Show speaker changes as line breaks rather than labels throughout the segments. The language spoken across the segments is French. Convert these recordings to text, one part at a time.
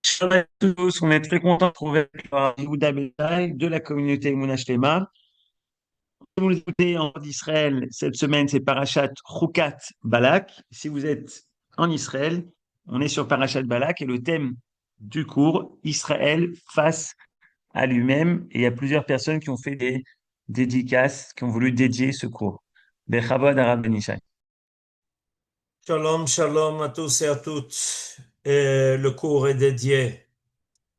Shalom à tous, on est très content de trouver Yehuda Betai de la communauté Emunah Shlema. Comme vous l'écoutez en Israël, cette semaine, c'est Parashat Chukat Balak. Si vous êtes en Israël, on est sur Parashat Balak et le thème du cours, Israël face à lui-même. Et il y a plusieurs personnes qui ont fait des dédicaces, qui ont voulu dédier ce cours. Bechavod Arav Benishai.
Shalom, shalom à tous et à toutes. Et le cours est dédié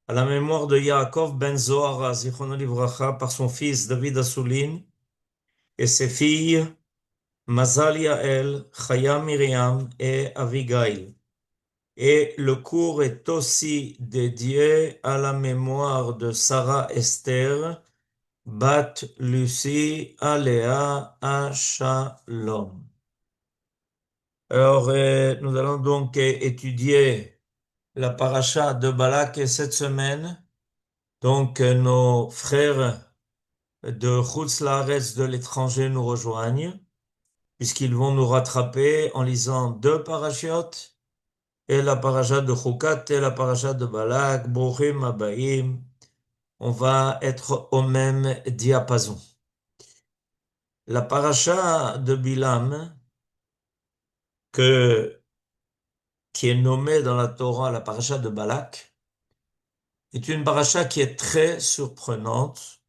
à la mémoire de Yaakov ben Zohar, zichrono livracha, par son fils David Assoulin et ses filles Mazal Yael, Chaya Miriam et Avigail. Et le cours est aussi dédié à la mémoire de Sarah Esther, Bat Lucie, Aléa, Shalom. Alors, nous allons donc étudier la paracha de Balak cette semaine. Donc, nos frères de Chutz Laaretz, de l'étranger, nous rejoignent, puisqu'ils vont nous rattraper en lisant deux parachiotes, et la paracha de Chukat et la paracha de Balak, Bruchim Abayim. On va être au même diapason. La paracha de Bilam, qui est nommée dans la Torah la paracha de Balak, est une paracha qui est très surprenante.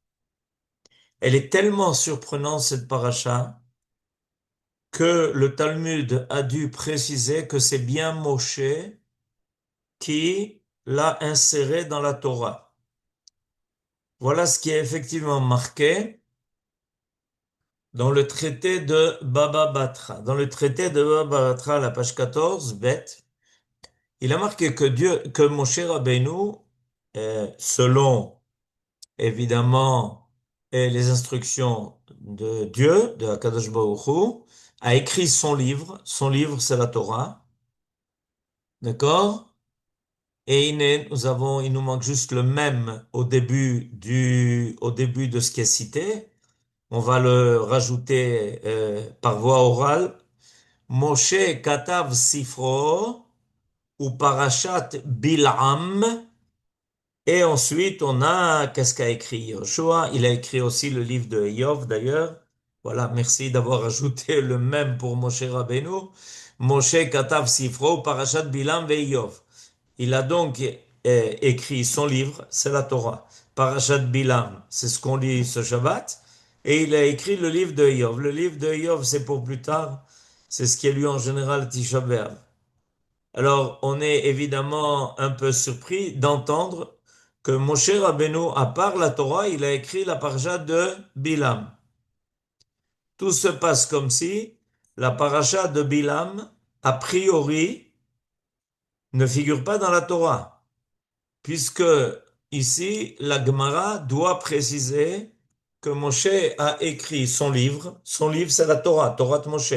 Elle est tellement surprenante, cette paracha, que le Talmud a dû préciser que c'est bien Moshe qui l'a insérée dans la Torah. Voilà ce qui est effectivement marqué dans le traité de Baba Batra. Dans le traité de Baba Batra, la page 14, bête, il a marqué que Moshe Rabbeinu, selon évidemment les instructions de Dieu, de Hakadosh Baruch Hu, a écrit son livre. Son livre, c'est la Torah. D'accord? Et il nous manque juste le même au début de ce qui est cité. On va le rajouter par voie orale. Moshe katav sifro ou parashat Bil'am. Et ensuite, on a, qu'est-ce qu'a écrit Yoshua? Il a écrit aussi le livre de Eov, d'ailleurs. Voilà, merci d'avoir ajouté le même pour Moshe Rabbeinu. Moshe Katav Sifro, Parashat Bilam Ve'Eov. Il a donc écrit son livre, c'est la Torah. Parashat Bilam, c'est ce qu'on lit ce Shabbat. Et il a écrit le livre de Eov. Le livre de Eov, c'est pour plus tard. C'est ce qui est lu en général Tisha B'Av. Alors, on est évidemment un peu surpris d'entendre que Moshe Rabbeinu, à part la Torah, il a écrit la paracha de Bilam. Tout se passe comme si la paracha de Bilam, a priori, ne figure pas dans la Torah, puisque ici, la Gemara doit préciser que Moshe a écrit son livre c'est la Torah, Torah de Moshe,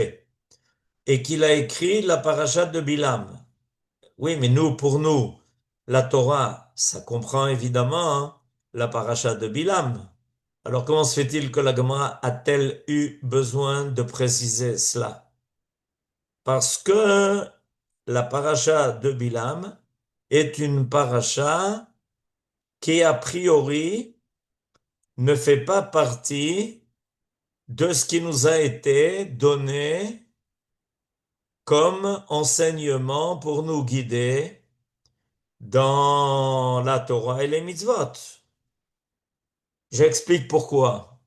et qu'il a écrit la paracha de Bilam. Oui, mais pour nous, la Torah, ça comprend évidemment la paracha de Bilam. Alors comment se fait-il que la Gemara a-t-elle eu besoin de préciser cela? Parce que la paracha de Bilam est une paracha qui a priori ne fait pas partie de ce qui nous a été donné comme enseignement pour nous guider dans la Torah et les mitzvot. J'explique pourquoi.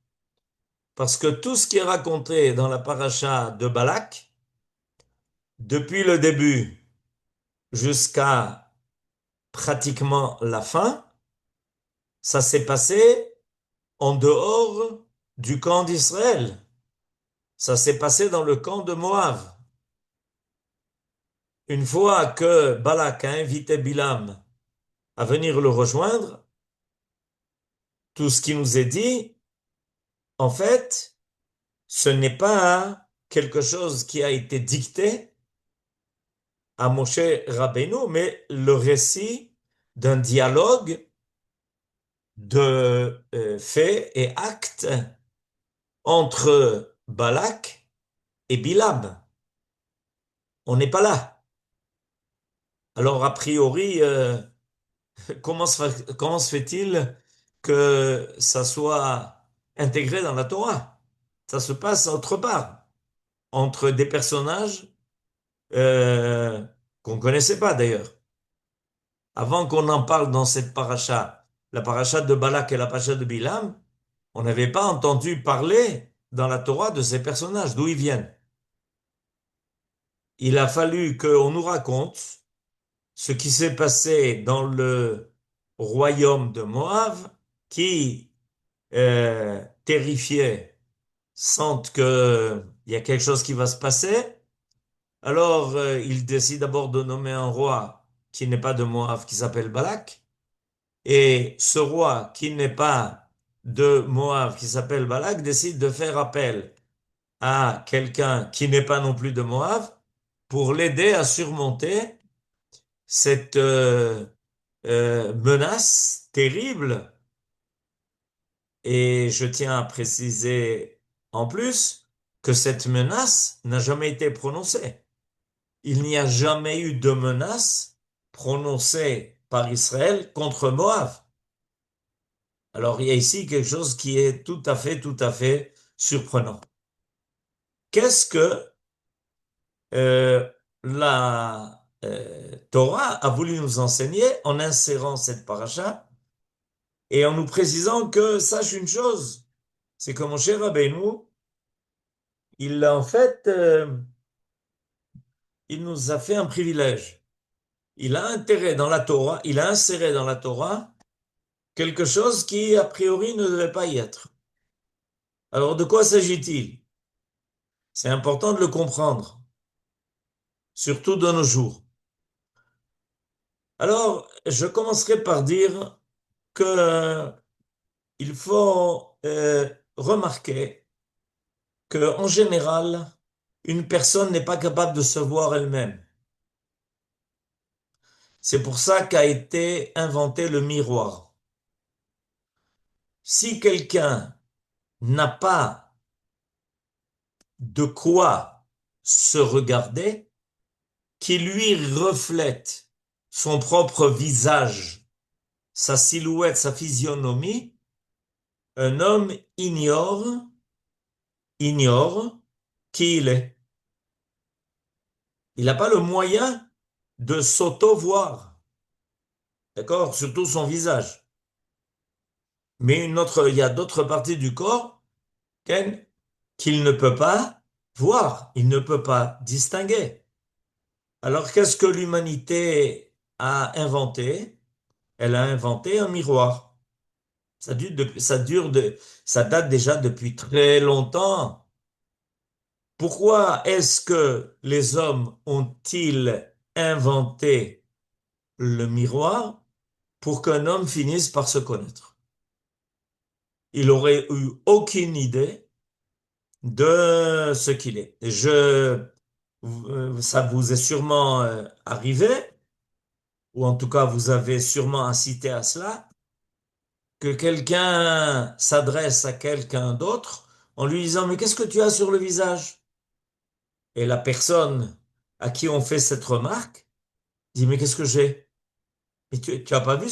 Parce que tout ce qui est raconté dans la paracha de Balak, depuis le début jusqu'à pratiquement la fin, ça s'est passé en dehors du camp d'Israël. Ça s'est passé dans le camp de Moab. Une fois que Balak a invité Bilam à venir le rejoindre, tout ce qui nous est dit, en fait, ce n'est pas quelque chose qui a été dicté à Moshe Rabbeinu, mais le récit d'un dialogue de faits et actes entre Balak et Bilam. On n'est pas là. Alors, a priori, comment se fait-il que ça soit intégré dans la Torah? Ça se passe autre part, entre des personnages euh, qu'on ne connaissait pas d'ailleurs. Avant qu'on en parle dans cette paracha, la paracha de Balak et la paracha de Bilam, on n'avait pas entendu parler dans la Torah de ces personnages, d'où ils viennent. Il a fallu qu'on nous raconte ce qui s'est passé dans le royaume de Moab, qui, terrifiés, sentent qu'il y a quelque chose qui va se passer. Alors, ils décident d'abord de nommer un roi qui n'est pas de Moab, qui s'appelle Balak. Et ce roi qui n'est pas de Moab, qui s'appelle Balak, décide de faire appel à quelqu'un qui n'est pas non plus de Moab pour l'aider à surmonter cette menace terrible. Et je tiens à préciser en plus que cette menace n'a jamais été prononcée. Il n'y a jamais eu de menace prononcée par Israël contre Moab. Alors il y a ici quelque chose qui est tout à fait surprenant. Qu'est-ce que la Torah a voulu nous enseigner en insérant cette paracha et en nous précisant que, sache une chose, c'est que mon cher Rabbeinu, il en fait, il nous a fait un privilège. Il a intérêt dans la Torah, il a inséré dans la Torah quelque chose qui, a priori, ne devait pas y être. Alors, de quoi s'agit-il? C'est important de le comprendre, surtout de nos jours. Alors, je commencerai par dire que il faut remarquer que, en général, une personne n'est pas capable de se voir elle-même. C'est pour ça qu'a été inventé le miroir. Si quelqu'un n'a pas de quoi se regarder, qui lui reflète son propre visage, sa silhouette, sa physionomie, un homme ignore qui il est. Il n'a pas le moyen de s'auto-voir, d'accord? Surtout son visage. Mais il y a d'autres parties du corps qu'il ne peut pas voir, il ne peut pas distinguer. Alors qu'est-ce que l'humanité a inventé? Elle a inventé un miroir. Ça date déjà depuis très longtemps. Pourquoi est-ce que les hommes ont-ils inventé le miroir pour qu'un homme finisse par se connaître? Il aurait eu aucune idée de ce qu'il est. Ça vous est sûrement arrivé, ou en tout cas vous avez sûrement incité à cela, que quelqu'un s'adresse à quelqu'un d'autre en lui disant, mais qu'est-ce que tu as sur le visage? Et la personne à qui on fait cette remarque dit, mais qu'est-ce que j'ai? Mais tu as pas vu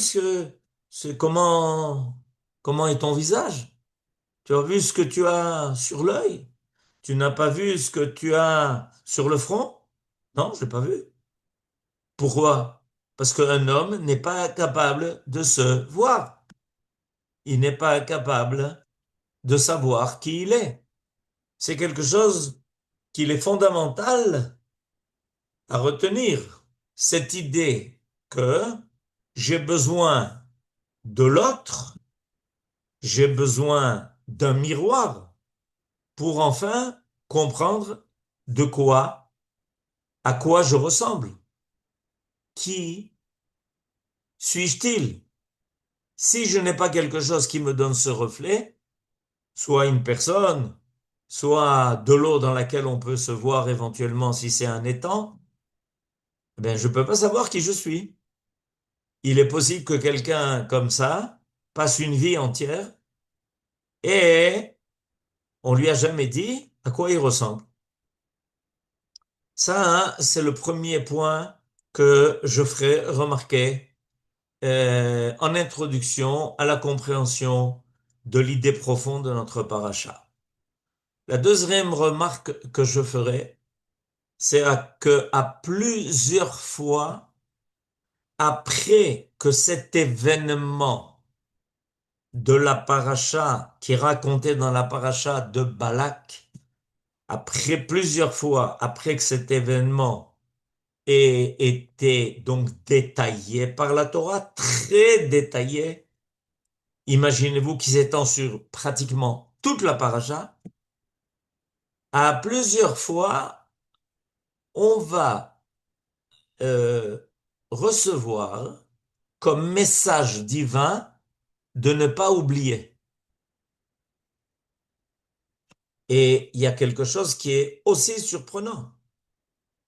comment est ton visage? Tu as vu ce que tu as sur l'œil? Tu n'as pas vu ce que tu as sur le front? Non, je l'ai pas vu. Pourquoi? Parce qu'un homme n'est pas capable de se voir. Il n'est pas capable de savoir qui il est. C'est quelque chose qu'il est fondamental à retenir. Cette idée que j'ai besoin de l'autre, j'ai besoin d'un miroir pour enfin comprendre de quoi, à quoi je ressemble. Qui suis-je-t-il? Si je n'ai pas quelque chose qui me donne ce reflet, soit une personne, soit de l'eau dans laquelle on peut se voir éventuellement si c'est un étang, ben je ne peux pas savoir qui je suis. Il est possible que quelqu'un comme ça passe une vie entière et on lui a jamais dit à quoi il ressemble. Ça, hein, c'est le premier point que je ferai remarquer en introduction à la compréhension de l'idée profonde de notre paracha. La deuxième remarque que je ferai, c'est que à plusieurs fois, après que cet événement de la paracha qui est raconté dans la paracha de Balak, après plusieurs fois, après que cet événement ait été donc détaillé par la Torah, très détaillé, imaginez-vous qu'il s'étend sur pratiquement toute la paracha, à plusieurs fois, on va euh, recevoir comme message divin de ne pas oublier. Et il y a quelque chose qui est aussi surprenant.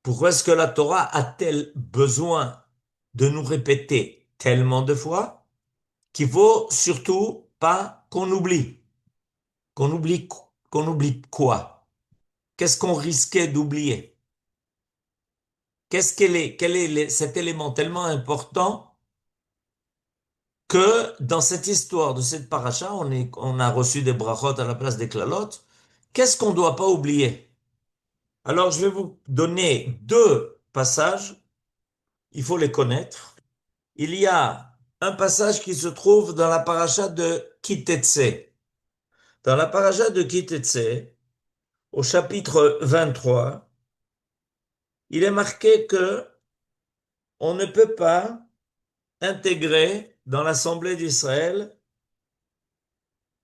Pourquoi est-ce que la Torah a-t-elle besoin de nous répéter tellement de fois qu'il faut surtout pas qu'on oublie? Qu'on oublie, qu'on oublie quoi? Qu'est-ce qu'on risquait d'oublier? Quel est cet élément tellement important que dans cette histoire de cette paracha, on a reçu des brachot à la place des klalot. Qu'est-ce qu'on ne doit pas oublier? Alors, je vais vous donner deux passages. Il faut les connaître. Il y a un passage qui se trouve dans la paracha de Kitetse. Dans la paracha de Kitetse, au chapitre 23, il est marqué que on ne peut pas intégrer dans l'assemblée d'Israël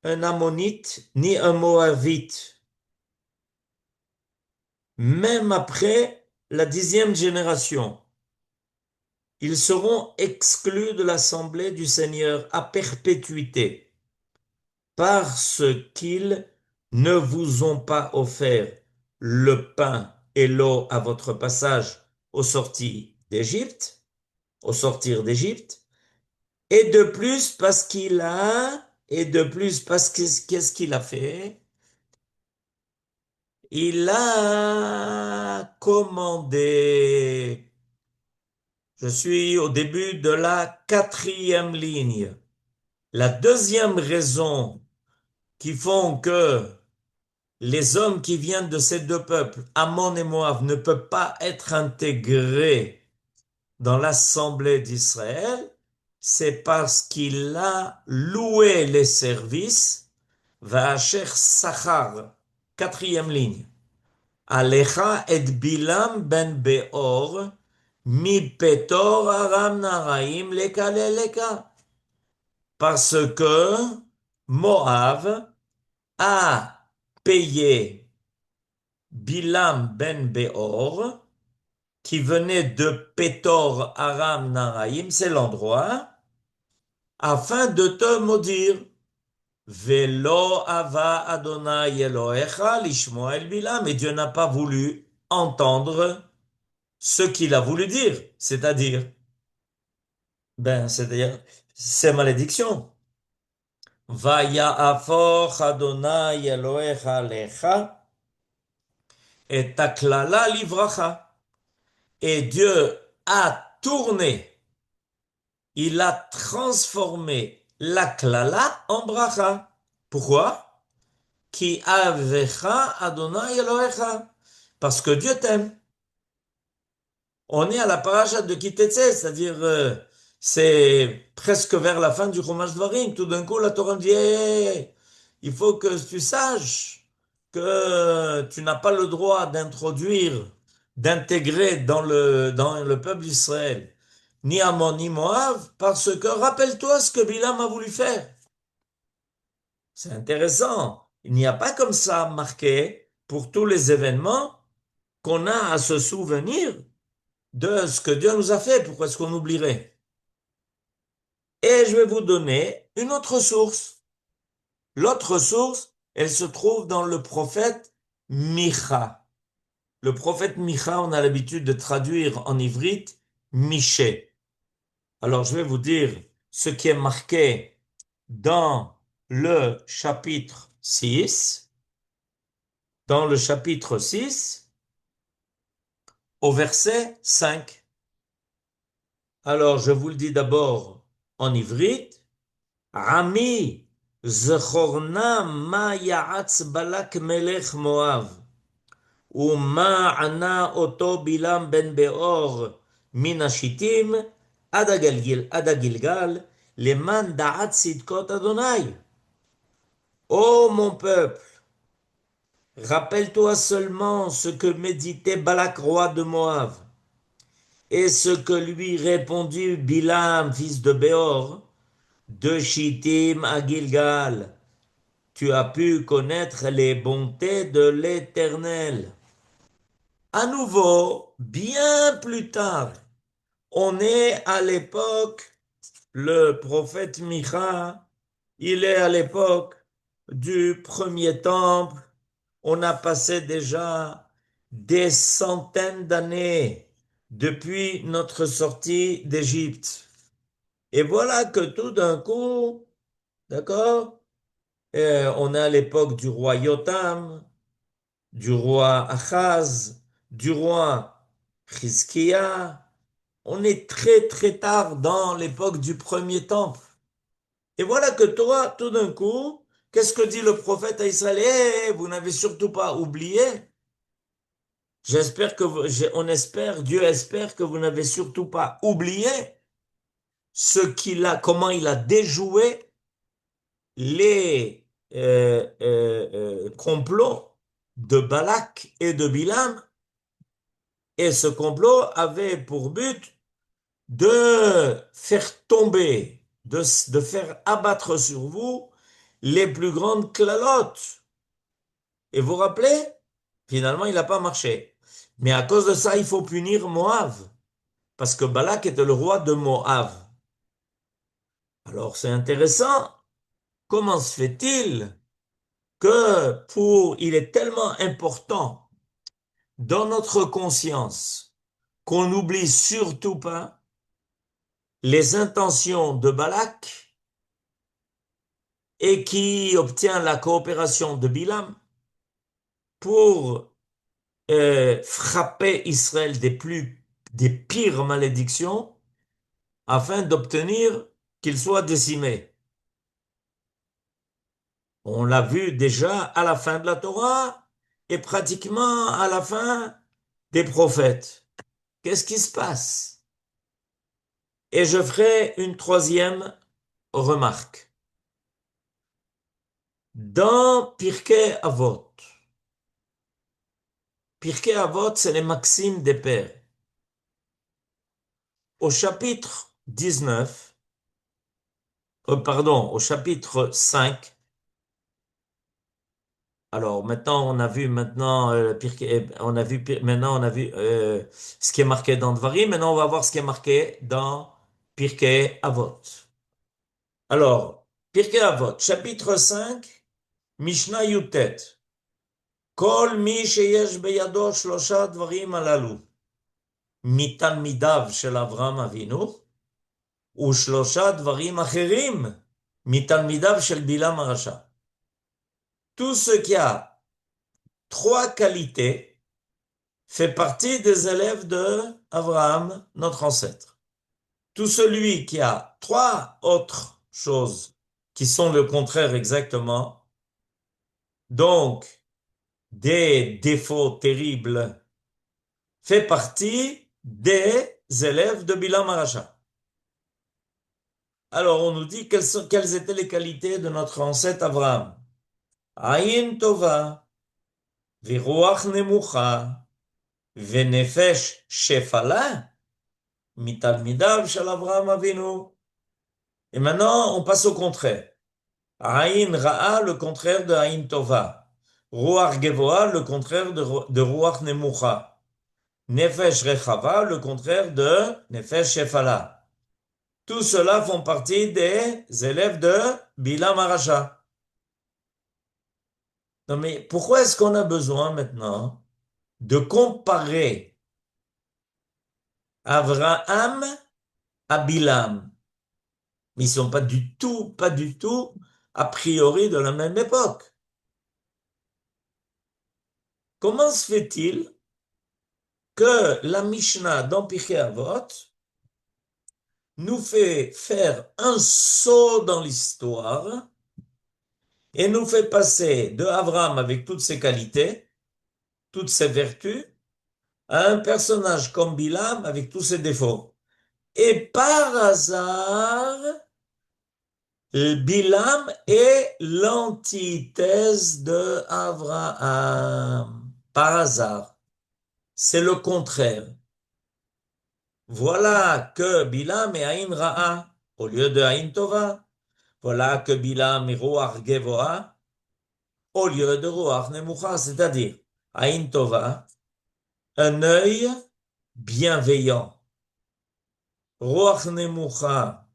un Ammonite ni un Moabite, même après la 10e génération. Ils seront exclus de l'assemblée du Seigneur à perpétuité, parce qu'ils ne vous ont pas offert le pain et l'eau à votre passage au sortir d'Égypte, au sortir d'Égypte, et de plus parce que qu'est-ce qu'il a fait? Il a commandé. Je suis au début de la quatrième ligne. La deuxième raison qui font que les hommes qui viennent de ces deux peuples, Ammon et Moab, ne peuvent pas être intégrés dans l'assemblée d'Israël, c'est parce qu'il a loué les services, Va'asher Sachar, quatrième ligne. Alecha et Bilam ben Beor, mi petor aram naraim leka leka. Parce que Moab a payé Bilam ben Beor, qui venait de Pétor Aram Naraïm, c'est l'endroit, afin de te maudire. Velo ava Adonai Elohecha lishmoa el Bilam. Et Dieu n'a pas voulu entendre ce qu'il a voulu dire, c'est-à-dire ces malédictions. Vaya afoch Adonai Elohecha lecha et taklala livracha. Et Dieu a tourné, il a transformé la klala en bracha. Pourquoi? Ki avecha Adonai Elohecha. Parce que Dieu t'aime. On est à la paracha de Kitetse, c'est-à-dire c'est presque vers la fin du Chumash Dvarim. Tout d'un coup, la Torah dit hey, hey, hey, il faut que tu saches que tu n'as pas le droit d'introduire, d'intégrer dans le peuple d'Israël ni Ammon ni Moab, parce que rappelle-toi ce que Bilam a voulu faire. C'est intéressant. Il n'y a pas comme ça marqué pour tous les événements qu'on a à se souvenir de ce que Dieu nous a fait. Pourquoi est-ce qu'on oublierait? Et je vais vous donner une autre source. L'autre source, elle se trouve dans le prophète Micha. Le prophète Micha, on a l'habitude de traduire en ivrite Michée. Alors je vais vous dire ce qui est marqué dans le chapitre 6. Dans le chapitre 6, au verset 5. Alors je vous le dis d'abord en ivrite, Ami zechorna ma ya'atz balak melech Moav, ou ma ana oto bilam ben beor min hashitim, ad Gilgal, leman da'at sidkot Adonai. Ô mon peuple, rappelle-toi seulement ce que méditait Balak, roi de Moab, et ce que lui répondit Bilam, fils de Béor, de Chittim à Gilgal. Tu as pu connaître les bontés de l'Éternel. À nouveau, bien plus tard, on est à l'époque, le prophète Micha, il est à l'époque du premier temple. On a passé déjà des centaines d'années depuis notre sortie d'Égypte. Et voilà que tout d'un coup, d'accord, on est à l'époque du roi Yotam, du roi Achaz, du roi Chizkiah. On est très très tard dans l'époque du premier temple. Et voilà que toi, tout d'un coup, qu'est-ce que dit le prophète à Israël? Vous n'avez surtout pas oublié. J'espère que on espère, Dieu espère que vous n'avez surtout pas oublié comment il a déjoué les complots de Balak et de Bilam. Et ce complot avait pour but de faire tomber, de faire abattre sur vous les plus grandes clalotes. Et vous vous rappelez, finalement, il n'a pas marché. Mais à cause de ça, il faut punir Moab, parce que Balak était le roi de Moab. Alors c'est intéressant, comment se fait-il que il est tellement important dans notre conscience qu'on n'oublie surtout pas les intentions de Balak et qui obtient la coopération de Bilam pour frapper Israël des pires malédictions afin d'obtenir qu'il soit décimé. On l'a vu déjà à la fin de la Torah et pratiquement à la fin des prophètes. Qu'est-ce qui se passe? Et je ferai une troisième remarque. Dans Pirkei Avot, c'est les maximes des pères. Au chapitre 19, pardon, au chapitre 5, alors maintenant on a vu ce qui est marqué dans Dvarim, maintenant on va voir ce qui est marqué dans Pirkei Avot. Alors, Pirkei Avot, chapitre 5, Mishnah Yutet. כל מי שיש בידו שלושה דברים הללו, מתלמידיו של אברהם אבינו, ושלושה דברים אחרים, מתלמידיו של בלעם הרשע. Tout ce qui a trois qualités fait partie des élèves de Abraham, notre ancêtre. Tout celui qui a trois autres choses qui sont le contraire exactement, donc des défauts terribles, fait partie des élèves de Bilam Aracha. Alors on nous dit quelles étaient les qualités de notre ancêtre Abraham. Ayin Tova, Viruach Nemucha, Venefesh Shefala, Mitalmidav Shel Abraham Avinu. Et maintenant on passe au contraire. Ayin Ra'a, le contraire de Ayin Tova. Ruach Gevoa, le contraire de Ruach Nemucha. Nefesh Rechava, le contraire de Nefesh Shefala. Tout cela font partie des élèves de Bilam Aracha. Non mais pourquoi est-ce qu'on a besoin maintenant de comparer Abraham à Bilam? Mais ils sont pas du tout, a priori de la même époque. Comment se fait-il que la Mishnah dans Pirkei Avot nous fait faire un saut dans l'histoire et nous fait passer de Abraham avec toutes ses qualités, toutes ses vertus, à un personnage comme Bilam avec tous ses défauts. Et par hasard, Bilam est l'antithèse de Abraham. Par hasard. C'est le contraire. Voilà que Bilam est Aïn Ra'a au lieu de Aïn Tova. Voilà que Bilam est Roach Gevoa au lieu de Roach Nemucha, c'est-à-dire Aïn Tova, un œil bienveillant. Roach Nemucha,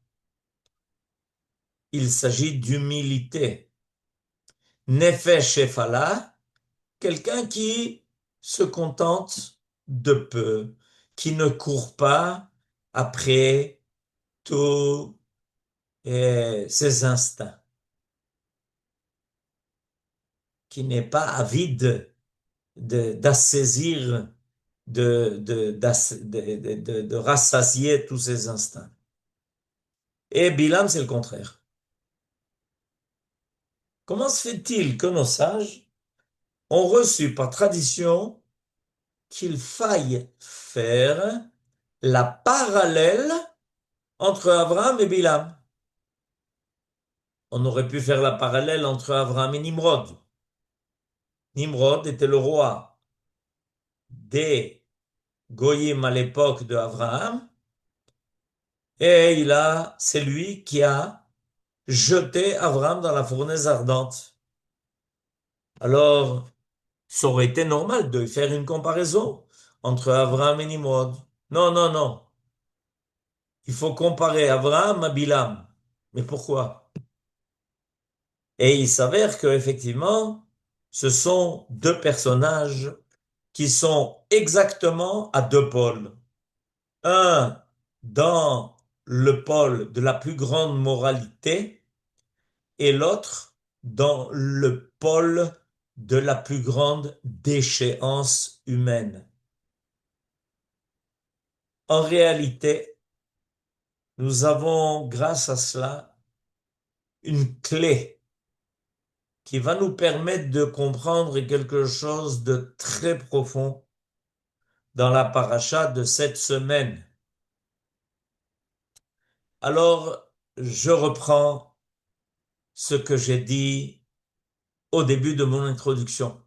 il s'agit d'humilité. Nefesh Shefala, quelqu'un qui se contente de peu, qui ne court pas après tous ses instincts, qui n'est pas avide d'assaisir, de rassasier tous ses instincts. Et Bilam, c'est le contraire. Comment se fait-il que nos sages ont reçu par tradition qu'il faille faire la parallèle entre Abraham et Bilam? On aurait pu faire la parallèle entre Abraham et Nimrod. Nimrod était le roi des Goyim à l'époque de Abraham, et c'est lui qui a jeté Abraham dans la fournaise ardente. Alors, ça aurait été normal de faire une comparaison entre Abraham et Nimrod. Non, non, non. Il faut comparer Abraham à Bilam. Mais pourquoi? Et il s'avère que effectivement, ce sont deux personnages qui sont exactement à deux pôles. Un dans le pôle de la plus grande moralité et l'autre dans le pôle de la plus grande déchéance humaine. En réalité, nous avons, grâce à cela, une clé qui va nous permettre de comprendre quelque chose de très profond dans la paracha de cette semaine. Alors, je reprends ce que j'ai dit au début de mon introduction.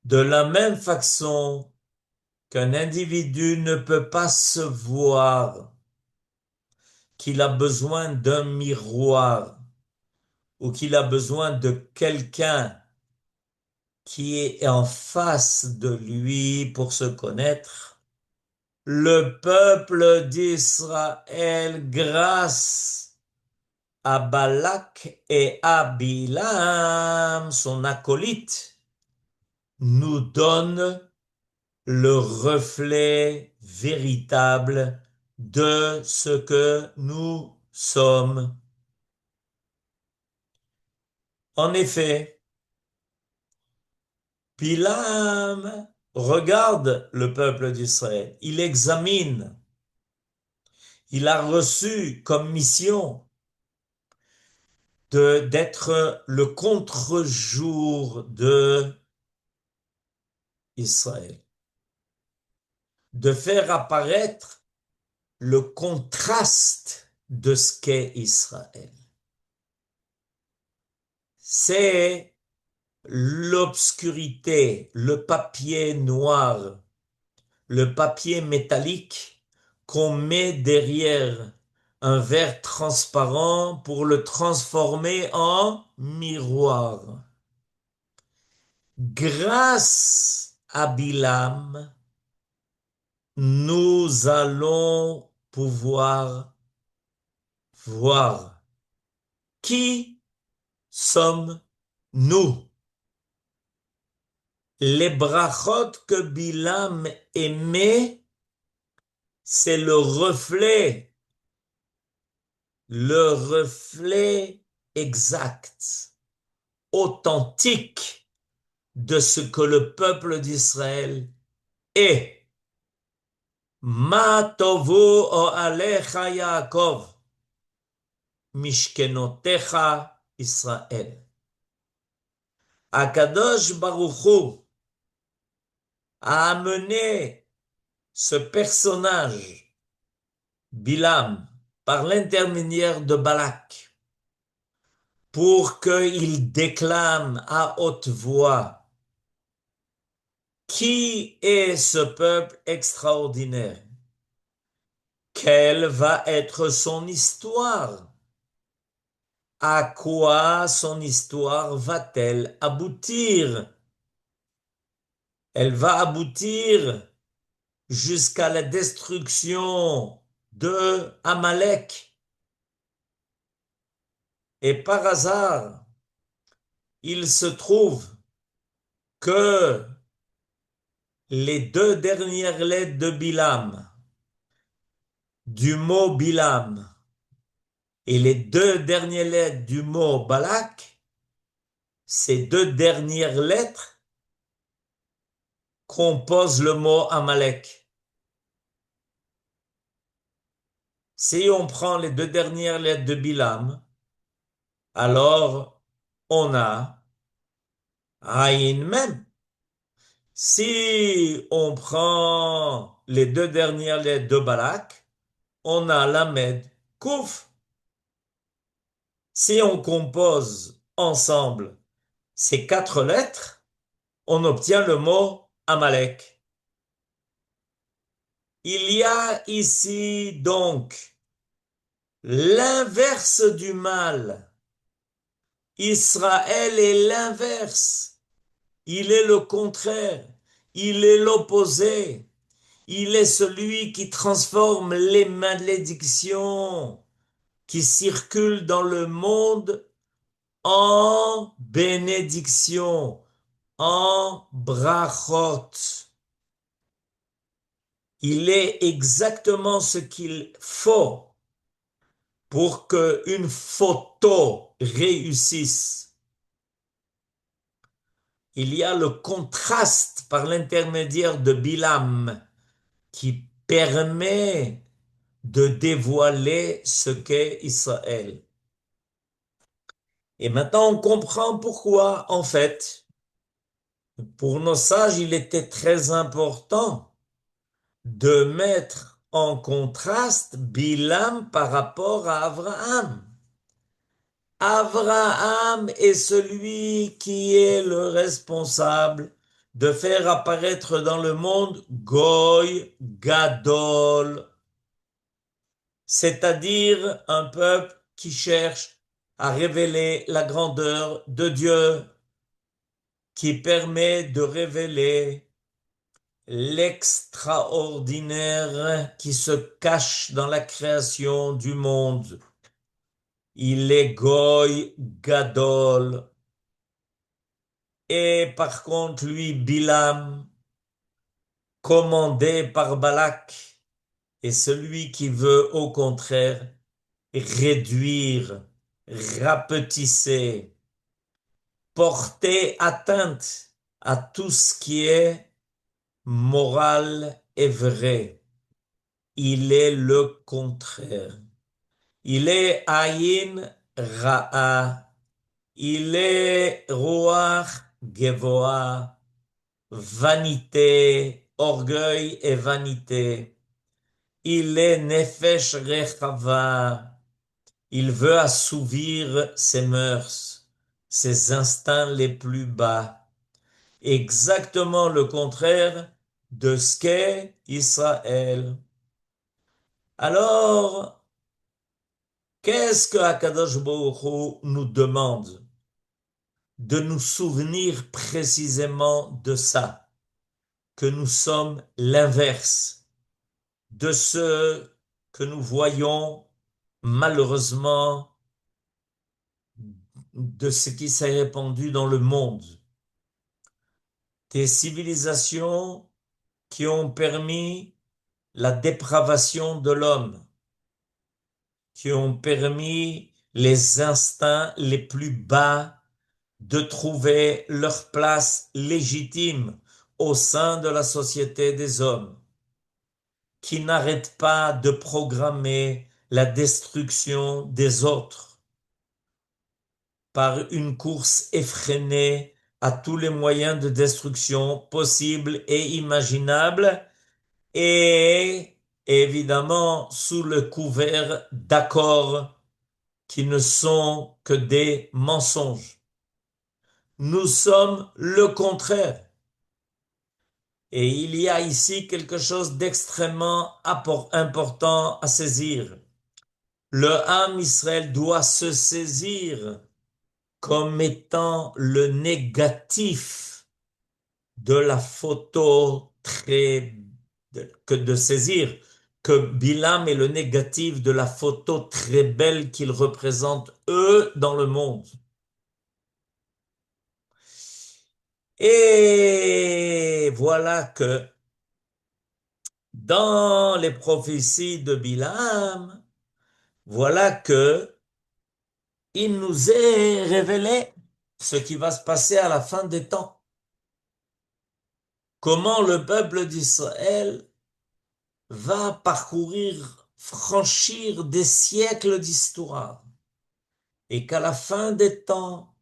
De la même façon qu'un individu ne peut pas se voir, qu'il a besoin d'un miroir ou qu'il a besoin de quelqu'un qui est en face de lui pour se connaître, le peuple d'Israël, grâce à Balak et à Bilam, son acolyte, nous donne le reflet véritable de ce que nous sommes. En effet, Bilam regarde le peuple d'Israël, il examine, il a reçu comme mission d'être le contre-jour de Israël, de faire apparaître le contraste de ce qu'est Israël. C'est l'obscurité, le papier noir, le papier métallique qu'on met derrière un verre transparent pour le transformer en miroir. Grâce à Bilam, nous allons pouvoir voir qui sommes-nous. Les brachot que Bilam émet, c'est le reflet exact, authentique de ce que le peuple d'Israël est. Ma tovu o alecha Yaakov, mishkenotecha Israël. Akadosh Baruch Hu a amené ce personnage, Bilam, par l'intermédiaire de Balak, pour qu'il déclame à haute voix qui est ce peuple extraordinaire, quelle va être son histoire, à quoi son histoire va-t-elle aboutir? Elle va aboutir jusqu'à la destruction de Amalek. Et par hasard, il se trouve que les deux dernières lettres de Bilam, du mot Bilam, et les deux dernières lettres du mot Balak, ces deux dernières lettres composent le mot Amalek. Si on prend les deux dernières lettres de Bilam, alors on a Ayin Mem. Si on prend les deux dernières lettres de Balak, on a Lamed Kouf. Si on compose ensemble ces quatre lettres, on obtient le mot Amalek. Il y a ici donc l'inverse du mal. Israël est l'inverse. Il est le contraire. Il est l'opposé. Il est celui qui transforme les malédictions qui circulent dans le monde en bénédiction, en brachot. Il est exactement ce qu'il faut pour qu'une photo réussisse. Il y a le contraste par l'intermédiaire de Bilam qui permet de dévoiler ce qu'est Israël. Et maintenant, on comprend pourquoi, en fait, pour nos sages, il était très important de mettre en contraste Bilam par rapport à Abraham. Abraham est celui qui est le responsable de faire apparaître dans le monde Goy Gadol, c'est-à-dire un peuple qui cherche à révéler la grandeur de Dieu, qui permet de révéler l'extraordinaire qui se cache dans la création du monde. Il est Goy Gadol. Et par contre, lui, Bilam, commandé par Balak, est celui qui veut au contraire réduire, rapetisser, porter atteinte à tout ce qui est moral et vrai. Il est le contraire. Il est Ayin Ra'a. Il est Ruach Gevoa. Vanité, orgueil et vanité. Il est Nefesh Rechava. Il veut assouvir ses mœurs, ses instincts les plus bas. Exactement le contraire de ce qu'est Israël. Alors, qu'est-ce que Akadosh Baruch Hu nous demande? De nous souvenir précisément de ça, que nous sommes l'inverse de ce que nous voyons malheureusement de ce qui s'est répandu dans le monde. Des civilisations qui ont permis la dépravation de l'homme, qui ont permis les instincts les plus bas de trouver leur place légitime au sein de la société des hommes, qui n'arrête pas de programmer la destruction des autres par une course effrénée à tous les moyens de destruction possibles et imaginables, et évidemment sous le couvert d'accords qui ne sont que des mensonges. Nous sommes le contraire. Et il y a ici quelque chose d'extrêmement important à saisir. Le âme Israël doit se saisir comme étant le négatif de la photo que de saisir que Bilam est le négatif de la photo très belle qu'ils représentent eux dans le monde. Et voilà que dans les prophéties de Bilam, voilà que il nous est révélé ce qui va se passer à la fin des temps. Comment le peuple d'Israël va parcourir, franchir des siècles d'histoire et qu'à la fin des temps,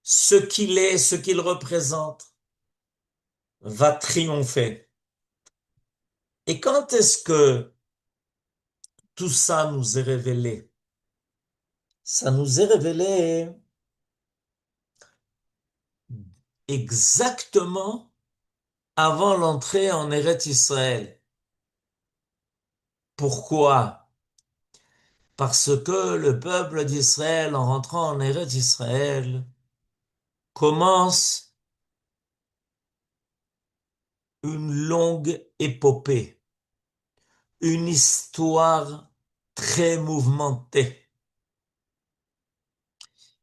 ce qu'il est, ce qu'il représente, va triompher. Et quand est-ce que tout ça nous est révélé? Ça nous est révélé exactement avant l'entrée en Eretz Israël. Pourquoi? Parce que le peuple d'Israël, en rentrant en Eretz Israël, commence une longue épopée, une histoire très mouvementée.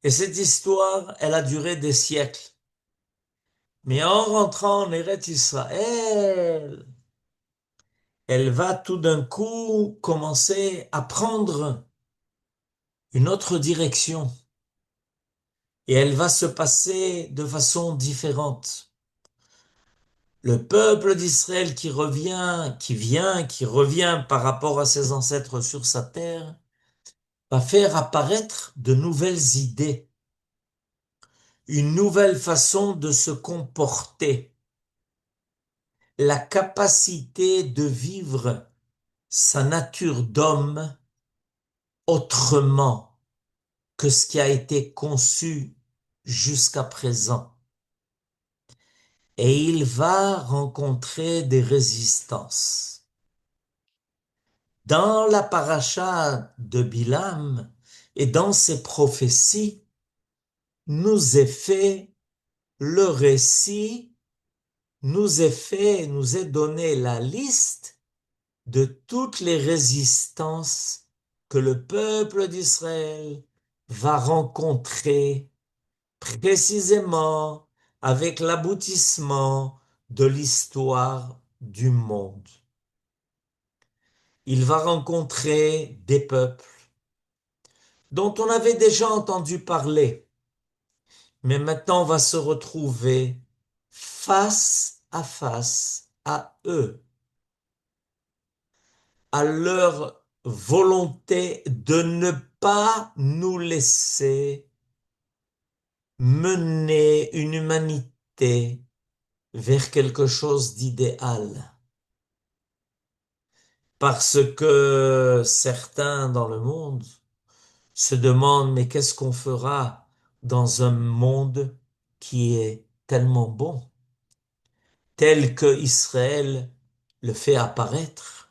Et cette histoire, elle a duré des siècles. Mais en rentrant en Eretz Israël, elle va tout d'un coup commencer à prendre une autre direction. Et elle va se passer de façon différente. Le peuple d'Israël qui revient par rapport à ses ancêtres sur sa terre, va faire apparaître de nouvelles idées, une nouvelle façon de se comporter, la capacité de vivre sa nature d'homme autrement que ce qui a été conçu jusqu'à présent. Et il va rencontrer des résistances. Dans la paracha de Bilam et dans ses prophéties, nous est fait le récit, nous est donné la liste de toutes les résistances que le peuple d'Israël va rencontrer précisément avec l'aboutissement de l'histoire du monde. Il va rencontrer des peuples dont on avait déjà entendu parler, mais maintenant on va se retrouver face à eux, à leur volonté de ne pas nous laisser mener une humanité vers quelque chose d'idéal. Parce que certains dans le monde se demandent, mais qu'est-ce qu'on fera dans un monde qui est tellement bon, tel que Israël le fait apparaître?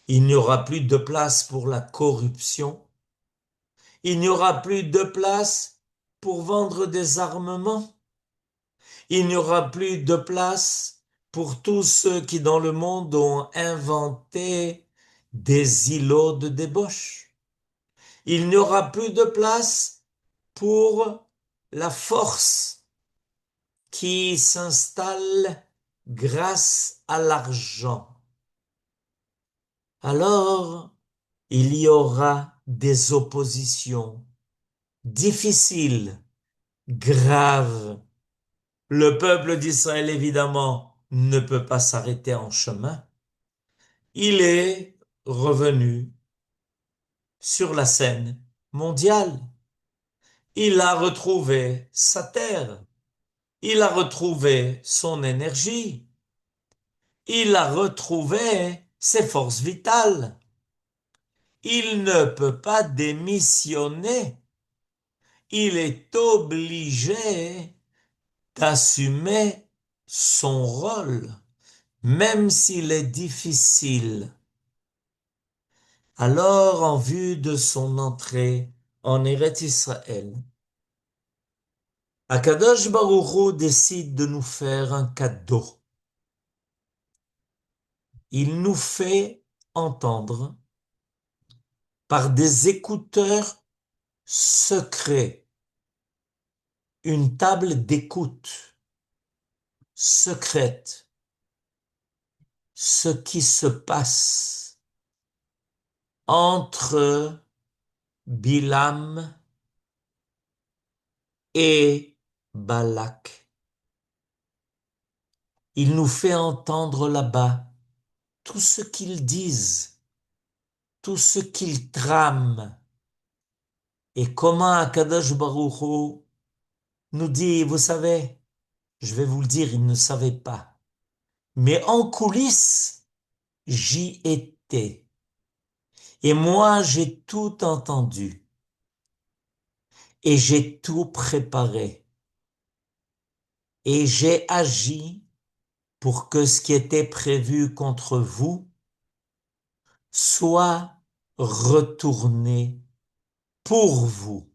Il n'y aura plus de place pour la corruption. Il n'y aura plus de place pour vendre des armements. Il n'y aura plus de place pour tous ceux qui dans le monde ont inventé des îlots de débauche. Il n'y aura plus de place pour la force qui s'installe grâce à l'argent. Alors, il y aura des oppositions difficiles, graves. Le peuple d'Israël, évidemment, ne peut pas s'arrêter en chemin. il est revenu sur la scène mondiale. Il a retrouvé sa terre. Il a retrouvé son énergie. Il a retrouvé ses forces vitales. Il ne peut pas démissionner. Il est obligé d'assumer son rôle, même s'il est difficile. Alors, en vue de son entrée en Eretz Israël, Akadosh Baruch Hu décide de nous faire un cadeau. Il nous fait entendre par des écouteurs secrets, une table d'écoute secrète, ce qui se passe entre Bilam et Balak. Il nous fait entendre là-bas tout ce qu'ils disent, tout ce qu'ils trament, et comment Akadosh Baruch Hu nous dit, vous savez, je vais vous le dire, ils ne savaient pas, mais en coulisses, j'y étais, et moi j'ai tout entendu, et j'ai tout préparé, et j'ai agi pour que ce qui était prévu contre vous soit retourné pour vous,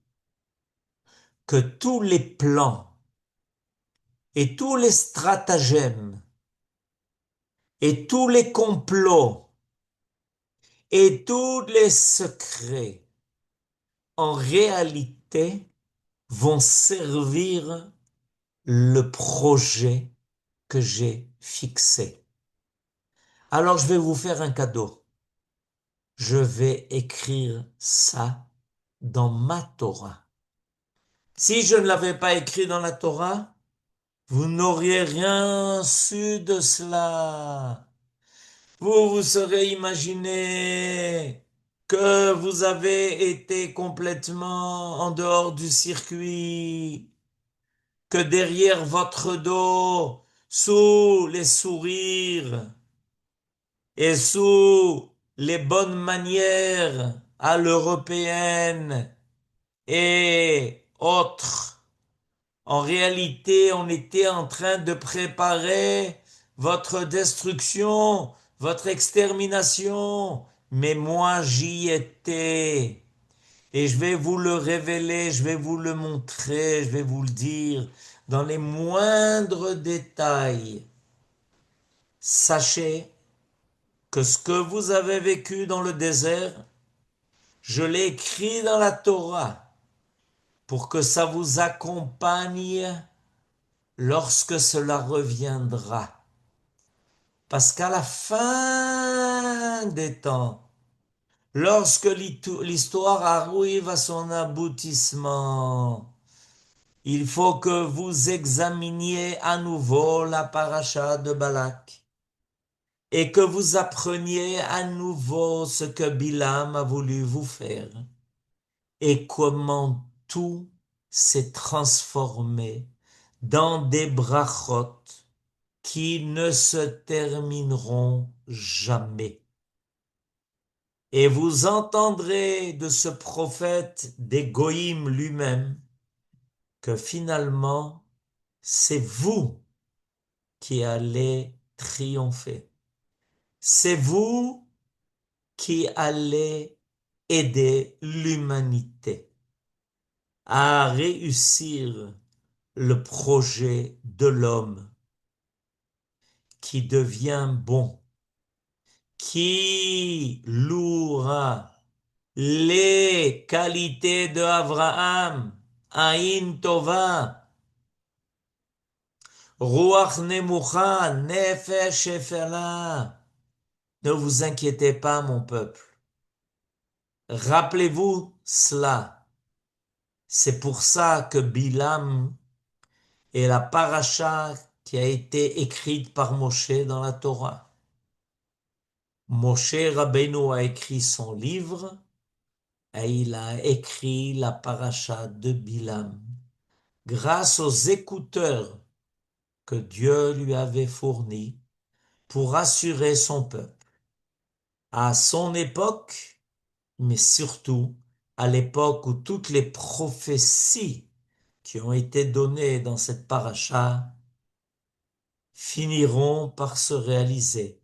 que tous les plans et tous les stratagèmes et tous les complots et tous les secrets en réalité vont servir le projet que j'ai fixé. Alors je vais vous faire un cadeau. Je vais écrire ça dans ma Torah. Si je ne l'avais pas écrit dans la Torah, vous n'auriez rien su de cela. Vous vous serez imaginé que vous avez été complètement en dehors du circuit, que derrière votre dos, sous les sourires et sous les bonnes manières à l'européenne et autres, en réalité, on était en train de préparer votre destruction, votre extermination, mais moi j'y étais. Et je vais vous le révéler, je vais vous le montrer, je vais vous le dire dans les moindres détails. Sachez que ce que vous avez vécu dans le désert, je l'ai écrit dans la Torah pour que ça vous accompagne lorsque cela reviendra. Parce qu'à la fin des temps, lorsque l'histoire arrive à son aboutissement, il faut que vous examiniez à nouveau la paracha de Balak et que vous appreniez à nouveau ce que Bilam a voulu vous faire et comment tout s'est transformé dans des brachot qui ne se termineront jamais. Et vous entendrez de ce prophète des Goïm lui-même que finalement, c'est vous qui allez triompher. C'est vous qui allez aider l'humanité à réussir le projet de l'homme qui devient bon, qui louera les qualités de Abraham, Aïn Tova, Ruach Nemucha, Nefesh Shefela. Ne vous inquiétez pas, mon peuple. Rappelez-vous cela. C'est pour ça que Bilam est la paracha qui a été écrite par Moshe dans la Torah. Moshe Rabbeinu a écrit son livre et il a écrit la paracha de Bilam grâce aux écouteurs que Dieu lui avait fournis pour assurer son peuple. À son époque, mais surtout à l'époque où toutes les prophéties qui ont été données dans cette paracha finiront par se réaliser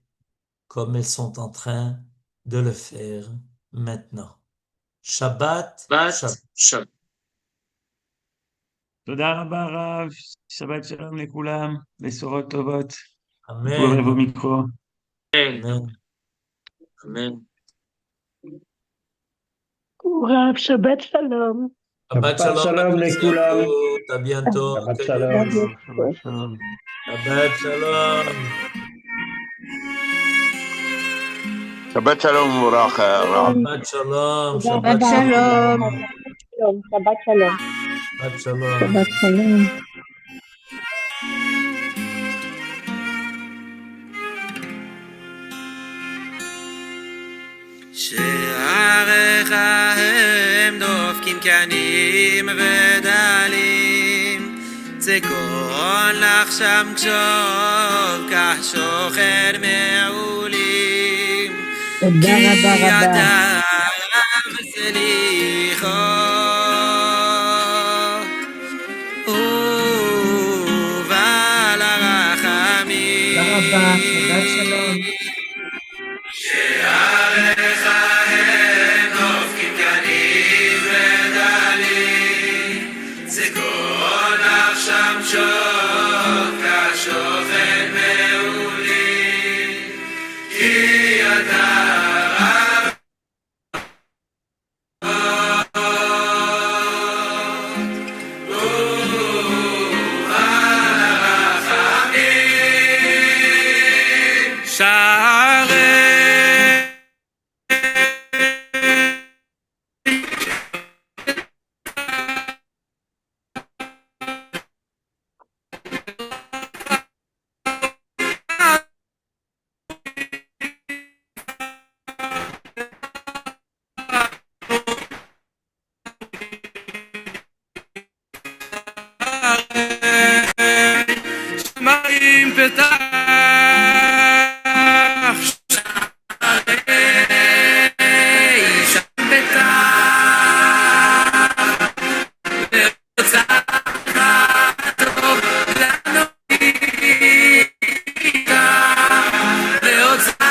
comme elles sont en train de le faire maintenant. Shabbat, Shabbat.
תודה רבה, הרב. שבת שלום לכולם. בשורות טובות. vous ouvrez vos
Amen.
micros.
Amen.
Rav, Shabbat Shalom.
Shabbat
Shabbat
shalom,
shalom les
à
koulam.
toutes. À bientôt.
Shabbat
Que Dieu
shalom.
bénisse.
Shabbat shalom.
Shabbat shalom.
Shabbat shalom, Murach, Rav.
Shabbat shalom.
Shabbat
Shabbat
Shalom.
shalom.
Shabbat Shalom.
Shabbat shalom.
Shabbat Shalom.
שעריך הם דופקים קנים ודלים, צקון לך שם קשוב, כך שוכן מעולים.
תודה רבה רבה.
אתה רב סליחו, ובעל הרחמים.
תודה רבה, שבת שלום.
שעריך הם דופקים קנים ודלים, צקון לך שם שוב, כשוכן מעולים. כי אתה רב הרחמים. שערי שמיים פתח, שערי שם פתח, והוצאתך טוב לנו איתה, והוצאתך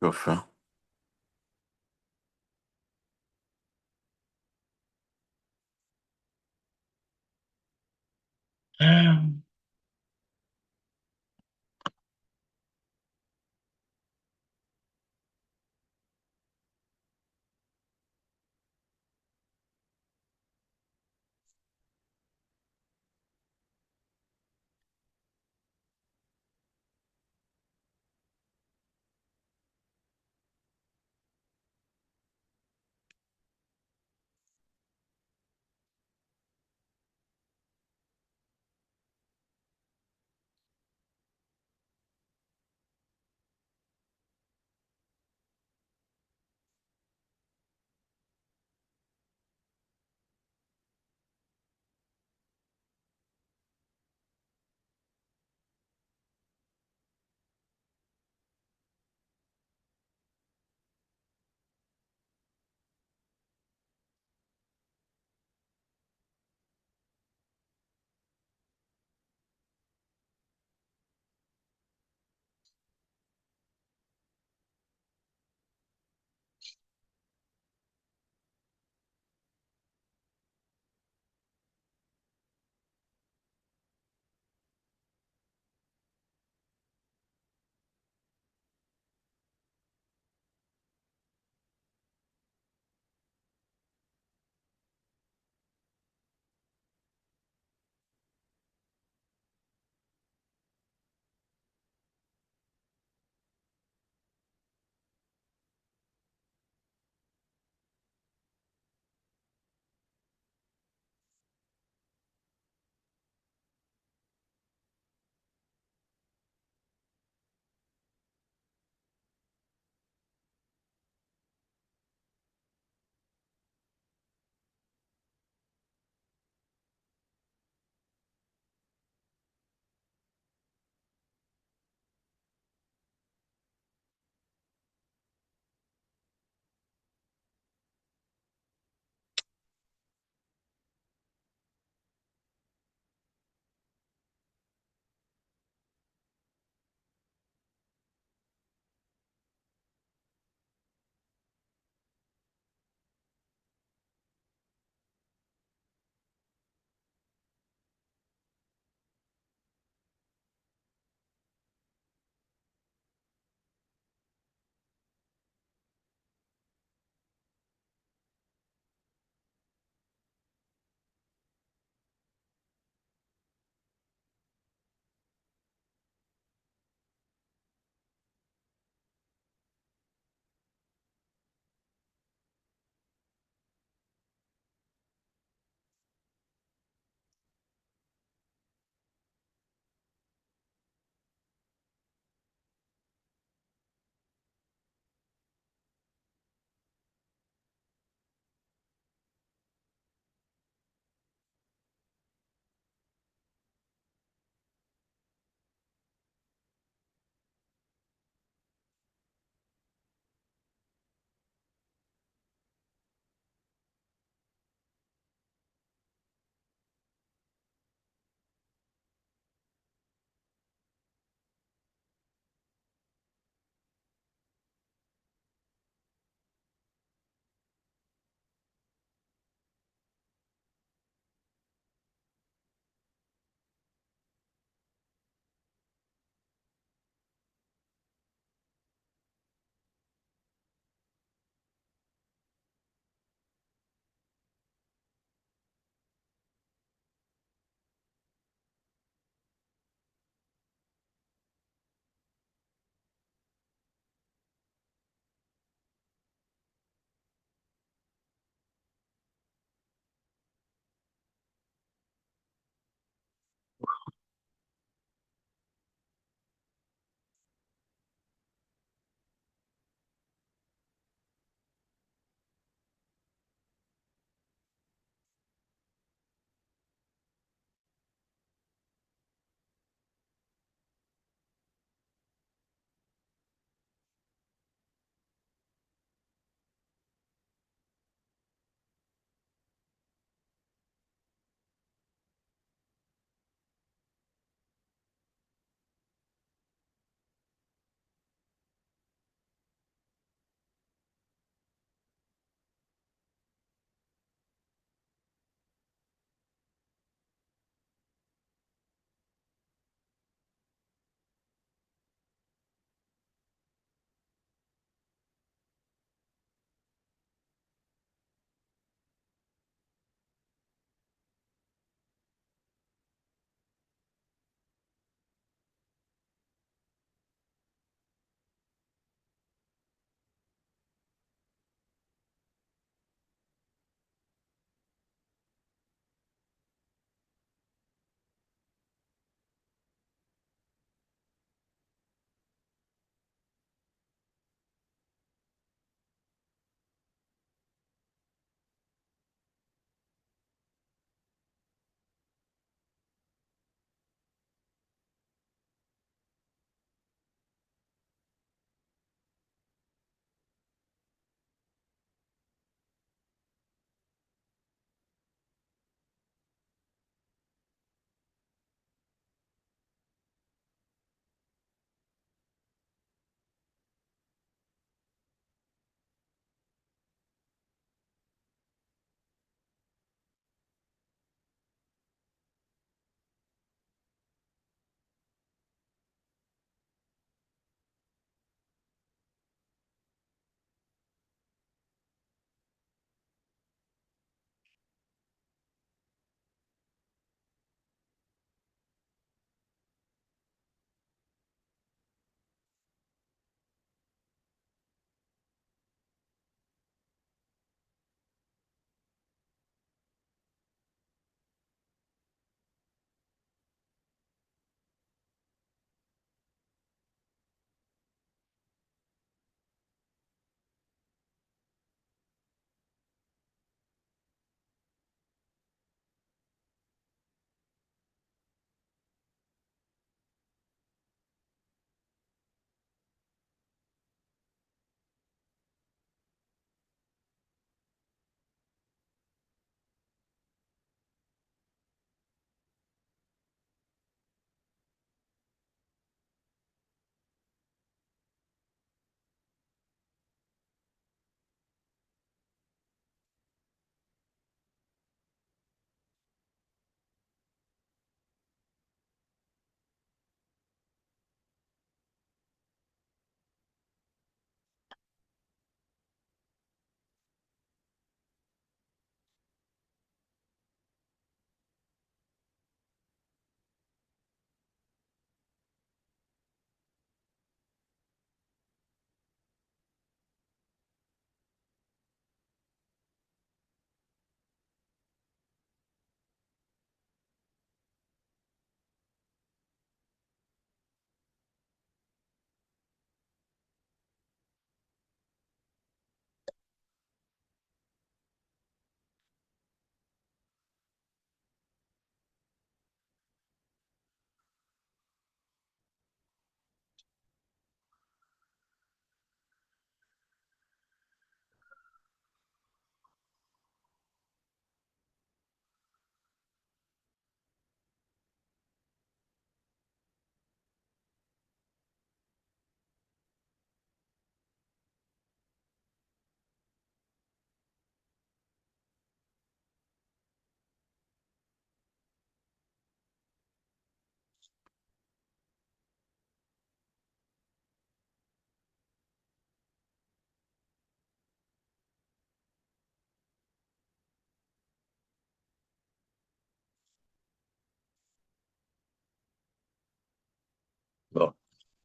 יופי.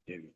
Ok.